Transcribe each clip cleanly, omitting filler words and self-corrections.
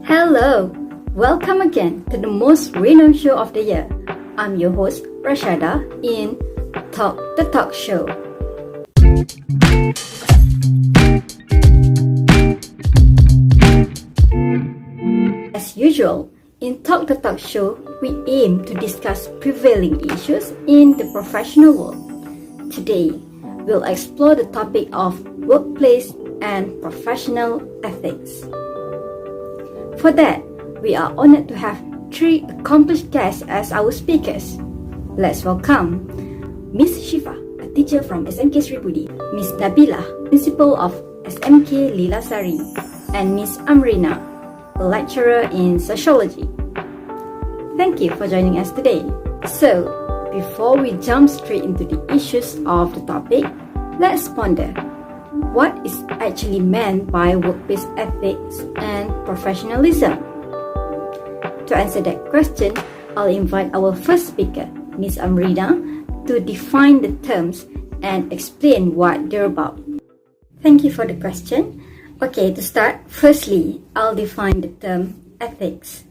Hello! Welcome again to the most renowned show of the year. I'm your host, Rashada, in Talk the Talk Show. As usual, in Talk the Talk Show, we aim to discuss prevailing issues in the professional world. Today, we'll explore the topic of workplace and professional ethics. For that, we are honored to have three accomplished guests as our speakers. Let's welcome Ms. Shifa, a teacher from SMK Sri Budi, Ms. Nabila, principal of SMK Lilasari, and Ms. Amrina, a lecturer in sociology. Thank you for joining us today. So, before we jump straight into the issues of the topic, let's ponder what is actually meant by workplace ethics and professionalism. To answer that question, I'll invite our first speaker, Ms. Amrina, to define the terms and explain what they're about. Thank you for the question. Okay, to start, firstly, I'll define the term ethics.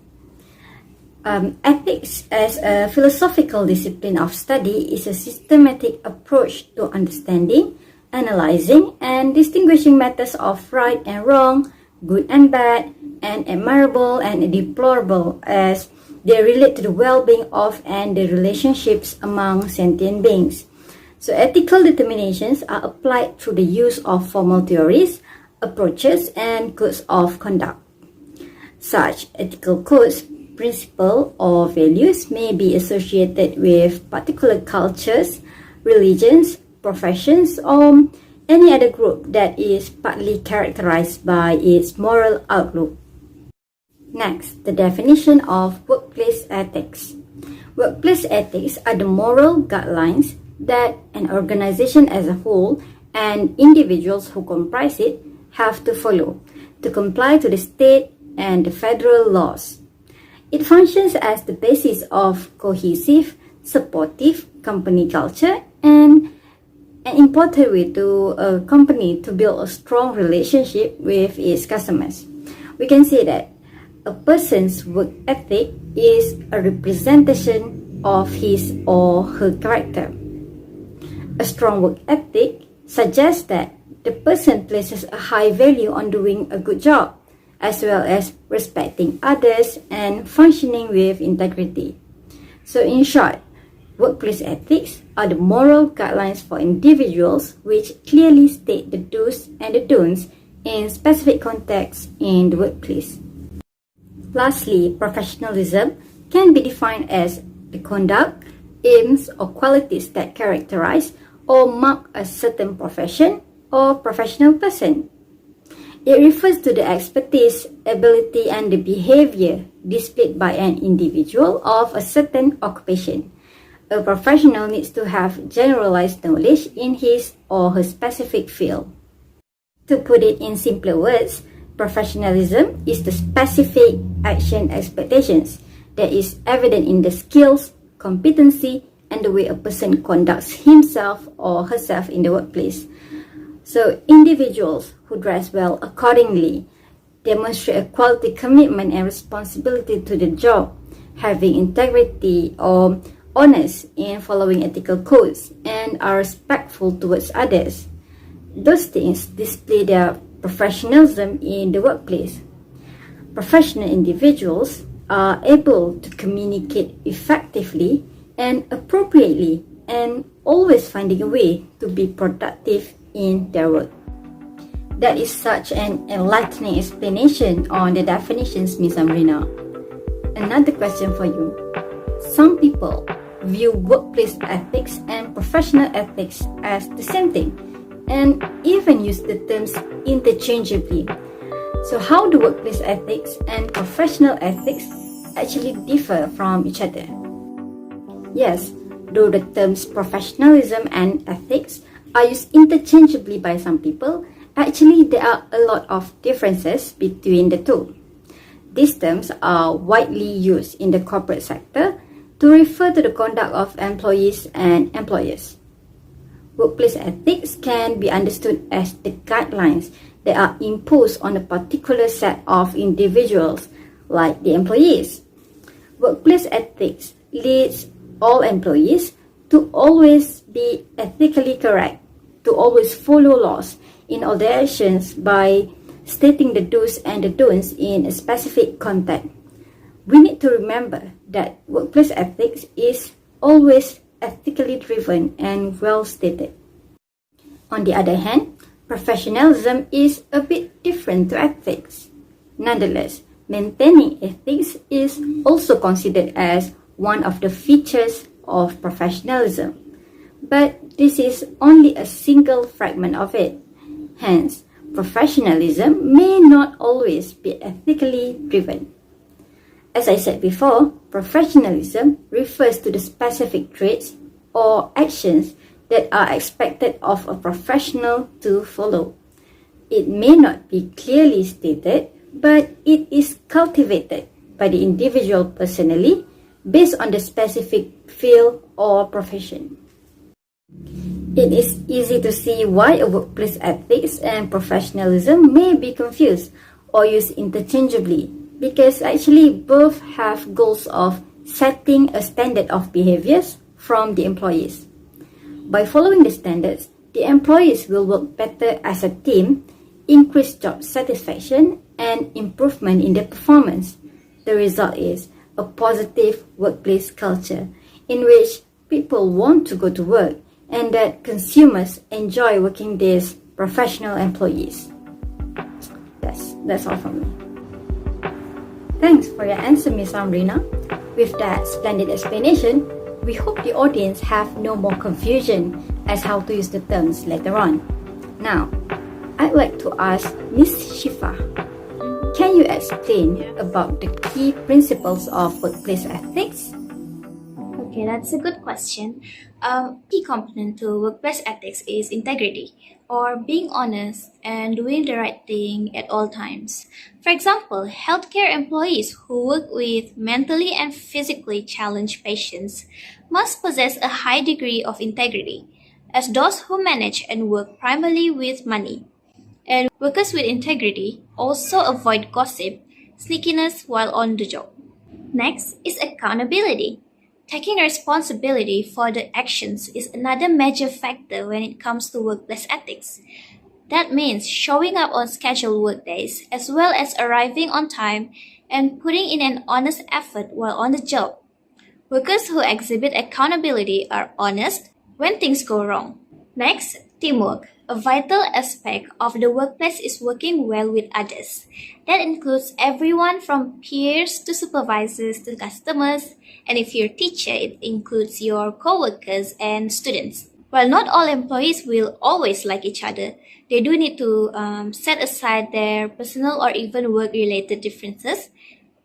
Ethics as a philosophical discipline of study is a systematic approach to understanding, analyzing, and distinguishing matters of right and wrong, good and bad, and admirable and deplorable as they relate to the well-being of and the relationships among sentient beings. So ethical determinations are applied through the use of formal theories, approaches, and codes of conduct. Such ethical codes, principles, or values may be associated with particular cultures, religions, professions, or any other group that is partly characterized by its moral outlook. Next, the definition of workplace ethics. Workplace ethics are the moral guidelines that an organization as a whole and individuals who comprise it have to follow to comply to the state and the federal laws. It functions as the basis of cohesive, supportive company culture and an important way to a company to build a strong relationship with its customers. We can say that a person's work ethic is a representation of his or her character. A strong work ethic suggests that the person places a high value on doing a good job, as well as respecting others and functioning with integrity. So in short, workplace ethics are the moral guidelines for individuals which clearly state the do's and the don'ts in specific contexts in the workplace. Lastly, professionalism can be defined as the conduct, aims, or qualities that characterize or mark a certain profession or professional person. It refers to the expertise, ability, and the behavior displayed by an individual of a certain occupation. A professional needs to have generalized knowledge in his or her specific field. To put it in simpler words, professionalism is the specific action expectations that is evident in the skills, competency, and the way a person conducts himself or herself in the workplace. So individuals who dress well accordingly demonstrate a quality commitment and responsibility to the job, having integrity or honest in following ethical codes, and are respectful towards others. Those things display their professionalism in the workplace. Professional individuals are able to communicate effectively and appropriately and always finding a way to be productive in their work. That is such an enlightening explanation on the definitions, Ms. Amrina. Another question for you. Some people view workplace ethics and professional ethics as the same thing and even use the terms interchangeably. So how do workplace ethics and professional ethics actually differ from each other? Yes, though the terms professionalism and ethics are used interchangeably by some people, actually there are a lot of differences between the two. These terms are widely used in the corporate sector to refer to the conduct of employees and employers. Workplace ethics can be understood as the guidelines that are imposed on a particular set of individuals like the employees. Workplace ethics leads all employees to always be ethically correct, to always follow laws in all their actions by stating the do's and the don'ts in a specific context. We need to remember that workplace ethics is always ethically driven and well stated. On the other hand, professionalism is a bit different to ethics. Nonetheless, maintaining ethics is also considered as one of the features of professionalism. But this is only a single fragment of it. Hence, professionalism may not always be ethically driven. As I said before, professionalism refers to the specific traits or actions that are expected of a professional to follow. It may not be clearly stated, but it is cultivated by the individual personally based on the specific field or profession. It is easy to see why a workplace ethics and professionalism may be confused or used interchangeably, because actually both have goals of setting a standard of behaviors from the employees. By following the standards, the employees will work better as a team, increase job satisfaction, and improvement in their performance. The result is a positive workplace culture in which people want to go to work and that consumers enjoy working with professional employees. That's all from me. Thanks for your answer, Ms. Amrina. With that splendid explanation, we hope the audience have no more confusion as how to use the terms later on. Now, I'd like to ask Ms. Shifa, can you explain about the key principles of workplace ethics? Okay, that's a good question. Key component to workplace ethics is integrity, or being honest and doing the right thing at all times. For example, healthcare employees who work with mentally and physically challenged patients must possess a high degree of integrity, as those who manage and work primarily with money. And workers with integrity also avoid gossip, sneakiness while on the job. Next is accountability. Taking responsibility for the actions is another major factor when it comes to workplace ethics. That means showing up on scheduled workdays as well as arriving on time and putting in an honest effort while on the job. Workers who exhibit accountability are honest when things go wrong. Next, teamwork. A vital aspect of the workplace is working well with others. That includes everyone from peers to supervisors to customers, and if you're a teacher, it includes your co-workers and students. While not all employees will always like each other, they do need to set aside their personal or even work-related differences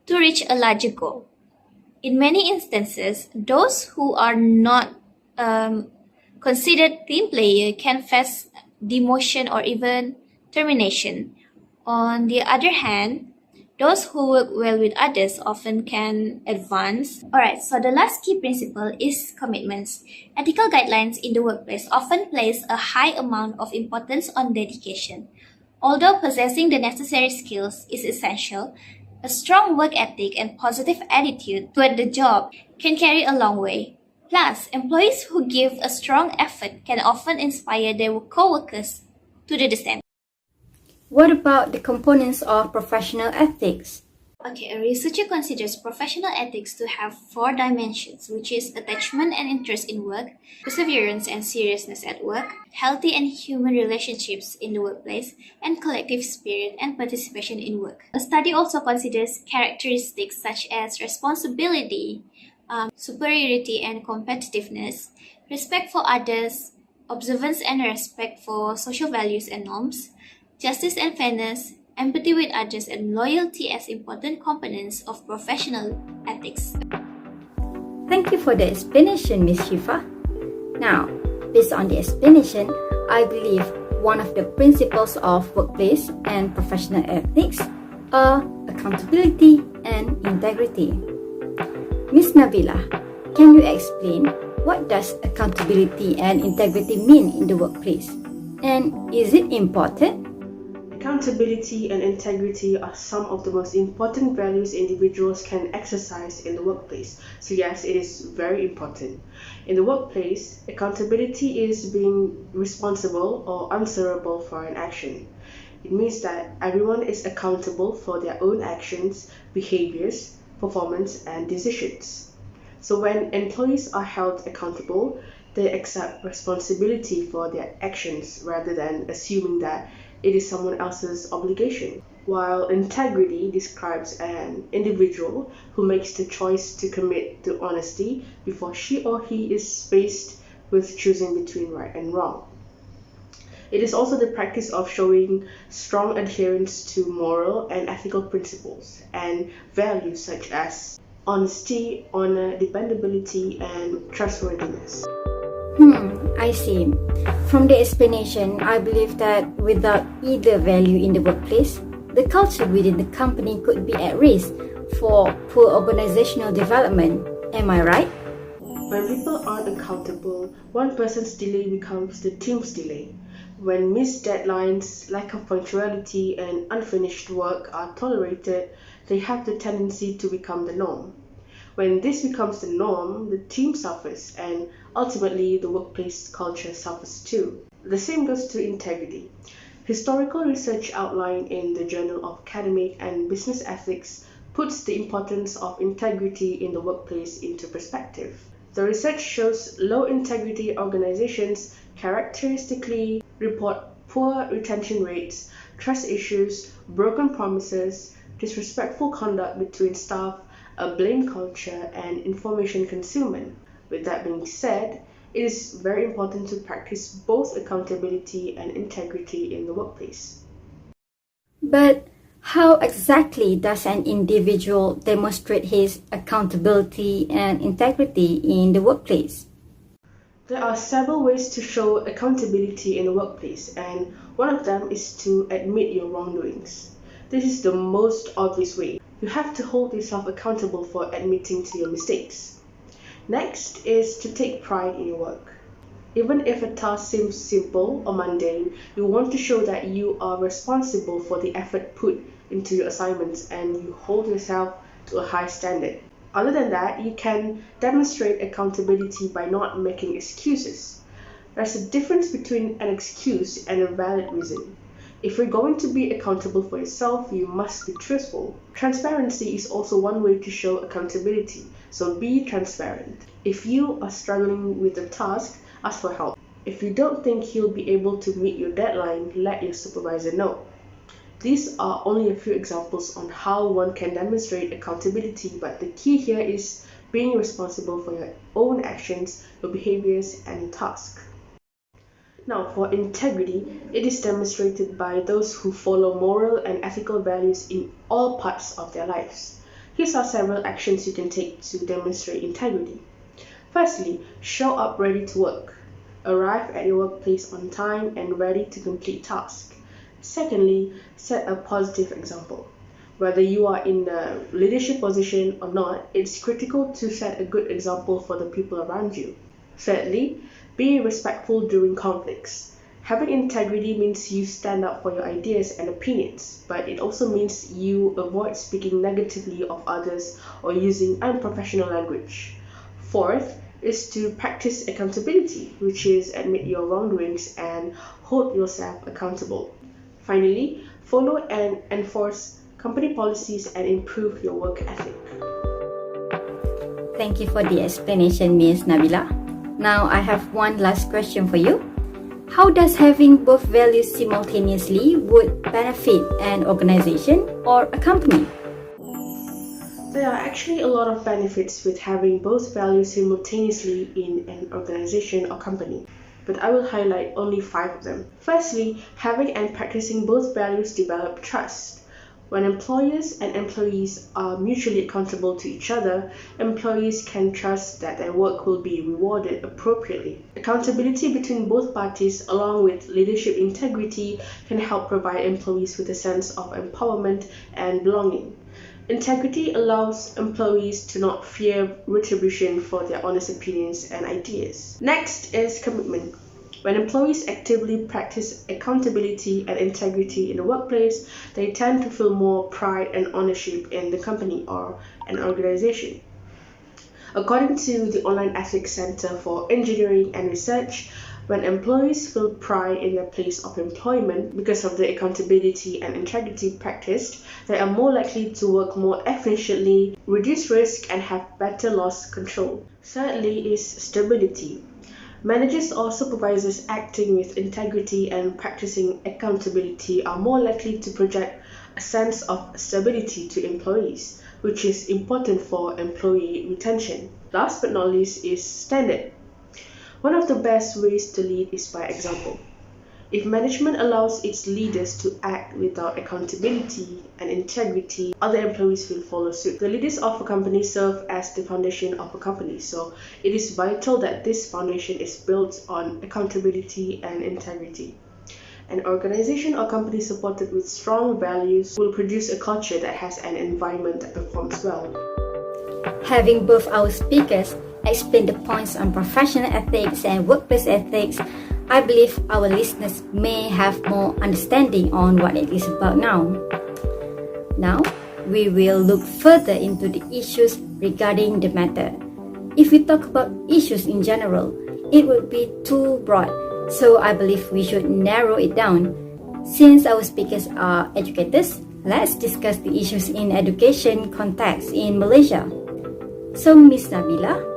to reach a larger goal. In many instances, those who are not considered team player can face demotion or even termination. On the other hand, those who work well with others often can advance. Alright, so the last key principle is commitments. Ethical guidelines in the workplace often place a high amount of importance on dedication. Although possessing the necessary skills is essential, a strong work ethic and positive attitude toward the job can carry a long way. Plus, employees who give a strong effort can often inspire their co-workers to do the same. What about the components of professional ethics? Okay, a researcher considers professional ethics to have 4 dimensions, which is attachment and interest in work, perseverance and seriousness at work, healthy and human relationships in the workplace, and collective spirit and participation in work. A study also considers characteristics such as responsibility, superiority and competitiveness, respect for others, observance and respect for social values and norms, justice and fairness, empathy with others, and loyalty as important components of professional ethics. Thank you for the explanation, Ms. Shifa. Now, based on the explanation, I believe one of the principles of workplace and professional ethics are accountability and integrity. Ms. Nabila, can you explain what does accountability and integrity mean in the workplace? And is it important? Accountability and integrity are some of the most important values individuals can exercise in the workplace. So yes, it is very important. In the workplace, accountability is being responsible or answerable for an action. It means that everyone is accountable for their own actions, behaviors, performance, and decisions. So when employees are held accountable, they accept responsibility for their actions rather than assuming that it is someone else's obligation. While integrity describes an individual who makes the choice to commit to honesty before she or he is faced with choosing between right and wrong. It is also the practice of showing strong adherence to moral and ethical principles and values such as honesty, honor, dependability, and trustworthiness. I see. From the explanation, I believe that without either value in the workplace, the culture within the company could be at risk for poor organizational development. Am I right? When people aren't accountable, one person's delay becomes the team's delay. When missed deadlines, lack of punctuality, and unfinished work are tolerated, they have the tendency to become the norm. When this becomes the norm, the team suffers and ultimately the workplace culture suffers too. The same goes to integrity. Historical research outlined in the Journal of Academic and Business Ethics puts the importance of integrity in the workplace into perspective. The research shows low integrity organizations characteristically report poor retention rates, trust issues, broken promises, disrespectful conduct between staff, a blame culture, and information concealment. With that being said, it is very important to practice both accountability and integrity in the workplace. But how exactly does an individual demonstrate his accountability and integrity in the workplace? There are several ways to show accountability in the workplace, and one of them is to admit your wrongdoings. This is the most obvious way. You have to hold yourself accountable for admitting to your mistakes. Next is to take pride in your work. Even if a task seems simple or mundane, you want to show that you are responsible for the effort put into your assignments and you hold yourself to a high standard. Other than that, you can demonstrate accountability by not making excuses. There's a difference between an excuse and a valid reason. If you're going to be accountable for yourself, you must be truthful. Transparency is also one way to show accountability, so be transparent. If you are struggling with a task, ask for help. If you don't think you'll be able to meet your deadline, let your supervisor know. These are only a few examples on how one can demonstrate accountability, but the key here is being responsible for your own actions, your behaviors, and your task. Now, for integrity, it is demonstrated by those who follow moral and ethical values in all parts of their lives. Here are several actions you can take to demonstrate integrity. Firstly, show up ready to work. Arrive at your workplace on time and ready to complete tasks. Secondly, set a positive example. Whether you are in a leadership position or not, it's critical to set a good example for the people around you. Thirdly, be respectful during conflicts. Having integrity means you stand up for your ideas and opinions, but it also means you avoid speaking negatively of others or using unprofessional language. Fourth is to practice accountability, which is admit your wrongdoings and hold yourself accountable. Finally, follow and enforce company policies and improve your work ethic. Thank you for the explanation, Ms. Nabila. Now I have one last question for you. How does having both values simultaneously would benefit an organization or a company? There are actually a lot of benefits with having both values simultaneously in an organization or company, but I will highlight only 5 of them. Firstly, having and practicing both values develop trust. When employers and employees are mutually accountable to each other, employees can trust that their work will be rewarded appropriately. Accountability between both parties, along with leadership integrity, can help provide employees with a sense of empowerment and belonging. Integrity allows employees to not fear retribution for their honest opinions and ideas. Next is commitment. When employees actively practice accountability and integrity in the workplace, they tend to feel more pride and ownership in the company or an organization. According to the Online Ethics Center for Engineering and Research, when employees feel pride in their place of employment because of the accountability and integrity practiced, they are more likely to work more efficiently, reduce risk, and have better loss control. Thirdly is stability. Managers or supervisors acting with integrity and practicing accountability are more likely to project a sense of stability to employees, which is important for employee retention. Last but not least is standard. One of the best ways to lead is by example. If management allows its leaders to act without accountability and integrity, other employees will follow suit. The leaders of a company serve as the foundation of a company, so it is vital that this foundation is built on accountability and integrity. An organization or company supported with strong values will produce a culture that has an environment that performs well. Having both our speakers explain the points on professional ethics and workplace ethics, I believe our listeners may have more understanding on what it is about now. Now, we will look further into the issues regarding the matter. If we talk about issues in general, it would be too broad, so I believe we should narrow it down. Since our speakers are educators, let's discuss the issues in education context in Malaysia. So, Ms. Nabila,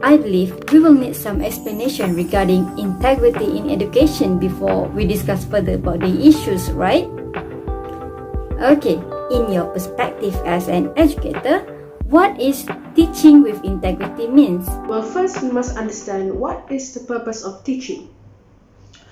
I believe we will need some explanation regarding integrity in education before we discuss further about the issues, right? Okay, in your perspective as an educator, what is teaching with integrity means? Well, first we must understand what is the purpose of teaching.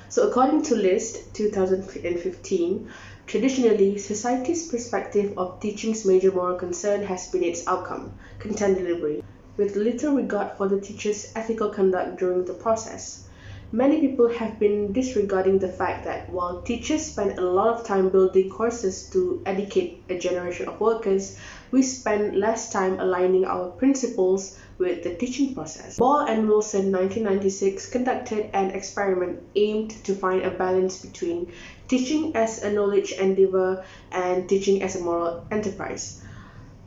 So according to LIST 2015, traditionally, society's perspective of teaching's major moral concern has been its outcome, content delivery, with little regard for the teacher's ethical conduct during the process. Many people have been disregarding the fact that while teachers spend a lot of time building courses to educate a generation of workers, we spend less time aligning our principles with the teaching process. Ball and Wilson 1996 conducted an experiment aimed to find a balance between teaching as a knowledge endeavor and teaching as a moral enterprise.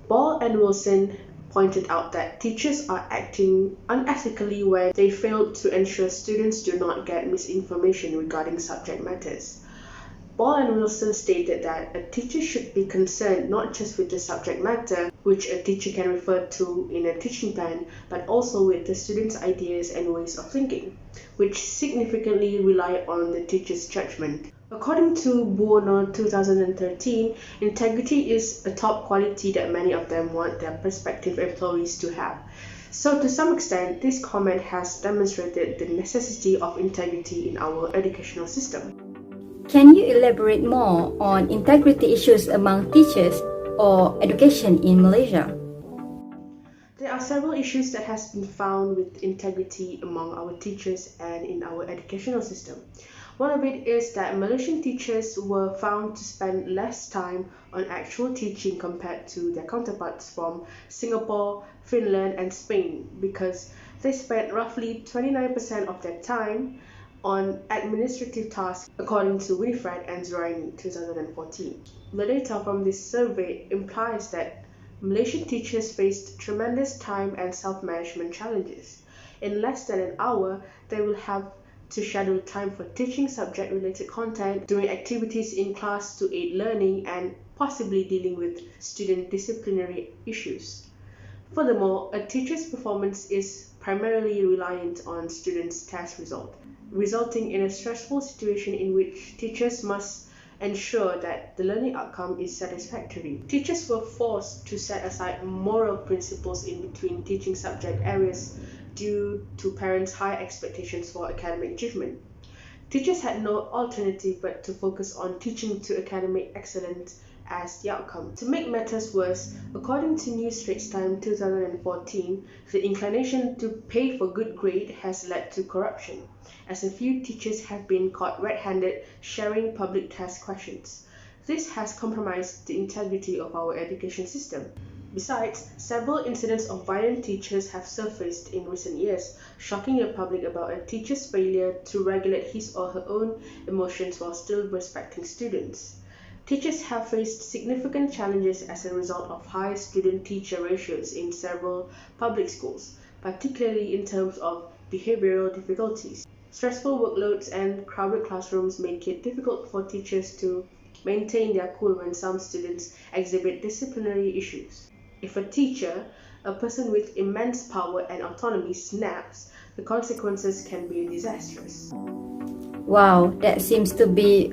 Ball and Wilson pointed out that teachers are acting unethically when they fail to ensure students do not get misinformation regarding subject matters. Ball and Wilson stated that a teacher should be concerned not just with the subject matter, which a teacher can refer to in a teaching plan, but also with the students' ideas and ways of thinking, which significantly rely on the teacher's judgment. According to Buono 2013, integrity is a top quality that many of them want their prospective employees to have. So to some extent, this comment has demonstrated the necessity of integrity in our educational system. Can you elaborate more on integrity issues among teachers or education in Malaysia? There are several issues that has been found with integrity among our teachers and in our educational system. One of it is that Malaysian teachers were found to spend less time on actual teaching compared to their counterparts from Singapore, Finland, and Spain because they spent roughly 29% of their time on administrative tasks, according to Winifred and Zoraini 2014. The data from this survey implies that Malaysian teachers faced tremendous time and self-management challenges. In less than an hour, they will have to schedule time for teaching subject-related content, doing activities in class to aid learning, and possibly dealing with student disciplinary issues. Furthermore, a teacher's performance is primarily reliant on students' test results, resulting in a stressful situation in which teachers must ensure that the learning outcome is satisfactory. Teachers were forced to set aside moral principles in between teaching subject areas due to parents' high expectations for academic achievement. Teachers had no alternative but to focus on teaching to academic excellence as the outcome. To make matters worse, according to New Straits Times 2014, the inclination to pay for good grade has led to corruption, as a few teachers have been caught red-handed sharing public test questions. This has compromised the integrity of our education system. Besides, several incidents of violent teachers have surfaced in recent years, shocking the public about a teacher's failure to regulate his or her own emotions while still respecting students. Teachers have faced significant challenges as a result of high student-teacher ratios in several public schools, particularly in terms of behavioral difficulties. Stressful workloads and crowded classrooms make it difficult for teachers to maintain their cool when some students exhibit disciplinary issues. If a teacher, a person with immense power and autonomy, snaps, the consequences can be disastrous. Wow, that seems to be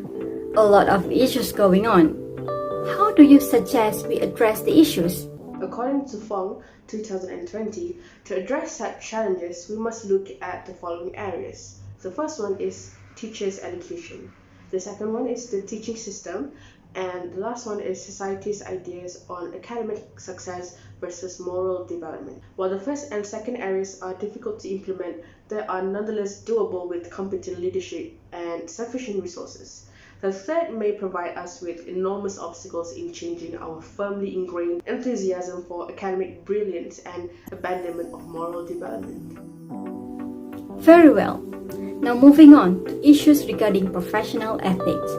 a lot of issues going on. How do you suggest we address the issues? According to Fong, 2020, to address such challenges, we must look at the following areas. The first one is teachers' education. The second one is the teaching system. And the last one is society's ideas on academic success versus moral development. While the first and second areas are difficult to implement, they are nonetheless doable with competent leadership and sufficient resources. The third may provide us with enormous obstacles in changing our firmly ingrained enthusiasm for academic brilliance and abandonment of moral development. Very well. Now moving on to issues regarding professional ethics.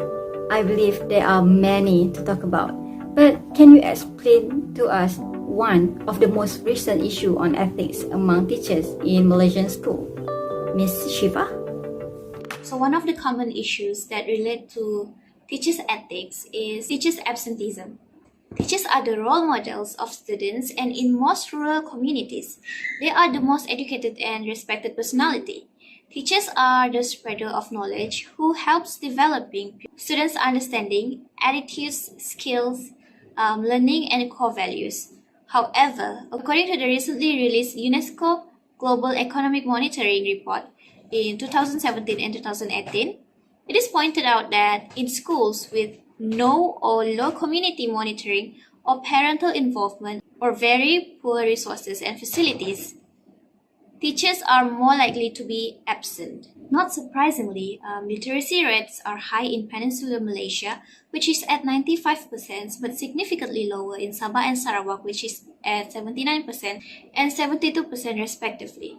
I believe there are many to talk about, but can you explain to us one of the most recent issues on ethics among teachers in Malaysian school? Miss Shiva? So one of the common issues that relate to teachers' ethics is teachers' absenteeism. Teachers are the role models of students, and in most rural communities, they are the most educated and respected personality. Teachers are the spreader of knowledge who helps developing students' understanding, attitudes, skills, learning, and core values. However, according to the recently released UNESCO Global Economic Monitoring Report in 2017 and 2018, it is pointed out that in schools with no or low community monitoring or parental involvement or very poor resources and facilities, teachers are more likely to be absent. Not surprisingly, literacy rates are high in Peninsular Malaysia, which is at 95%, but significantly lower in Sabah and Sarawak, which is at 79% and 72% respectively.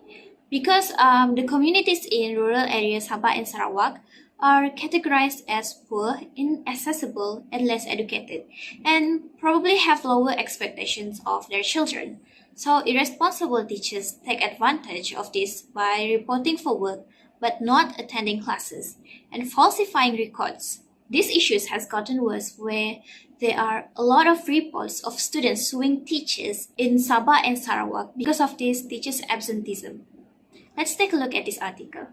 Because the communities in rural areas Sabah and Sarawak are categorized as poor, inaccessible, and less educated, and probably have lower expectations of their children. So irresponsible teachers take advantage of this by reporting for work but not attending classes and falsifying records. These issues has gotten worse where there are a lot of reports of students suing teachers in Sabah and Sarawak because of this teachers' absenteeism. Let's take a look at this article.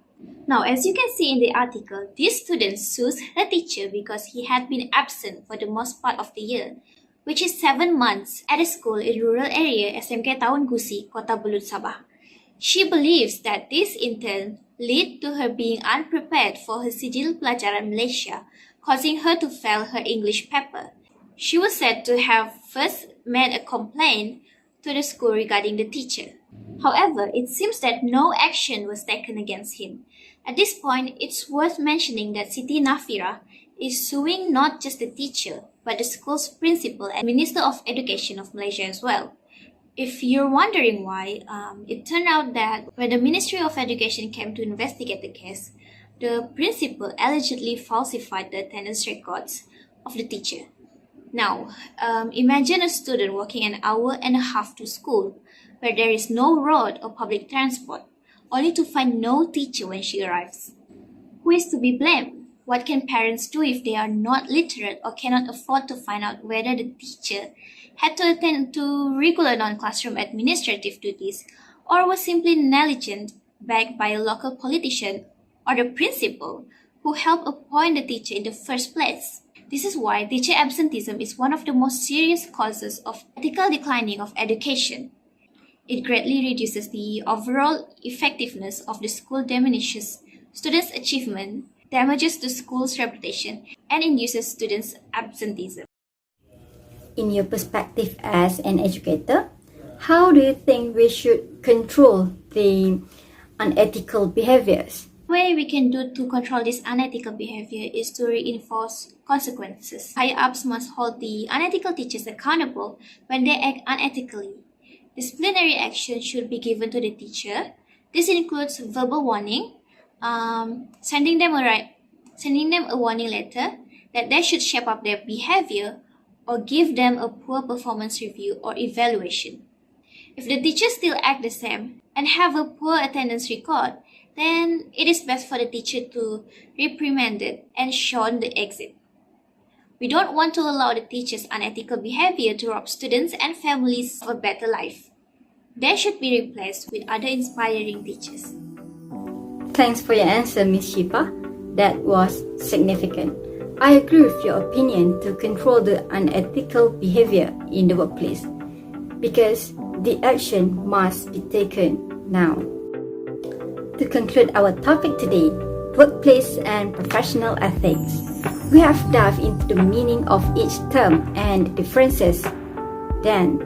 Now, as you can see in the article, this student sues her teacher because he had been absent for the most part of the year, which is 7 months at a school in rural area SMK Taun Gusi, Kota Belud, Sabah. She believes that this in turn led to her being unprepared for her Sijil Pelajaran Malaysia, causing her to fail her English paper. She was said to have first made a complaint to the school regarding the teacher. However, it seems that no action was taken against him. At this point, it's worth mentioning that Siti Nafira is suing not just the teacher, but the school's principal and Minister of Education of Malaysia as well. If you're wondering why, it turned out that when the Ministry of Education came to investigate the case, the principal allegedly falsified the attendance records of the teacher. Now, imagine a student walking an hour and a half to school, where there is no road or public transport, only to find no teacher when she arrives. Who is to be blamed? What can parents do if they are not literate or cannot afford to find out whether the teacher had to attend to regular non-classroom administrative duties or was simply negligent, backed by a local politician or the principal who helped appoint the teacher in the first place? This is why teacher absenteeism is one of the most serious causes of ethical declining of education. It greatly reduces the overall effectiveness of the school, diminishes students' achievement, damages the school's reputation, and induces students' absenteeism. In your perspective as an educator, how do you think we should control the unethical behaviors? The way we can do to control this unethical behavior is to reinforce consequences. Higher-ups must hold the unethical teachers accountable when they act unethically. Disciplinary action should be given to the teacher. This includes verbal warning, sending them a warning letter that they should shape up their behavior, or give them a poor performance review or evaluation. If the teachers still act the same and have a poor attendance record, then it is best for the teacher to reprimand it and shun the exit. We don't want to allow the teachers' unethical behavior to rob students and families of a better life. They should be replaced with other inspiring teachers. Thanks for your answer, Ms. Shifa. That was significant. I agree with your opinion to control the unethical behavior in the workplace because the action must be taken now. To conclude our topic today, workplace and professional ethics, we have dived into the meaning of each term and the differences. Then,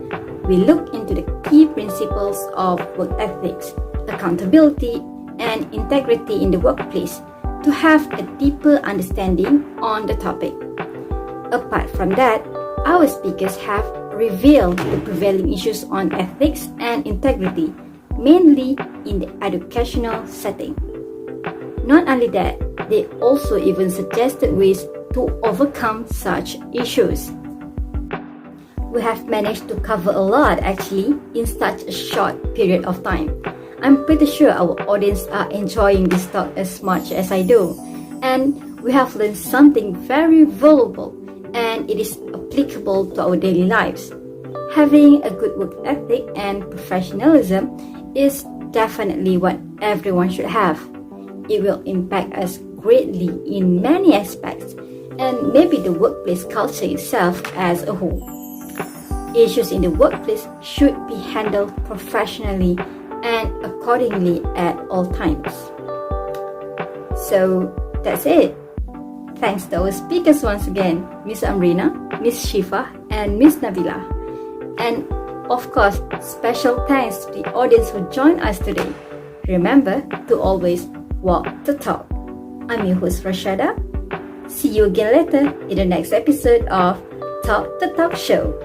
we look into the key principles of work ethics, accountability, and integrity in the workplace to have a deeper understanding on the topic. Apart from that, our speakers have revealed the prevailing issues on ethics and integrity, mainly in the educational setting. Not only that, they also even suggested ways to overcome such issues. We have managed to cover a lot actually in such a short period of time. I'm pretty sure our audience are enjoying this talk as much as I do. And we have learned something very valuable and it is applicable to our daily lives. Having a good work ethic and professionalism is definitely what everyone should have. It will impact us greatly in many aspects and maybe the workplace culture itself as a whole. Issues in the workplace should be handled professionally and accordingly at all times. So that's it. Thanks to our speakers once again, Ms. Amrina, Ms. Shifa, and Ms. Nabila. And of course, special thanks to the audience who joined us today. Remember to always walk the talk. I'm your host Rashada. See you again later in the next episode of Talk the Talk Show.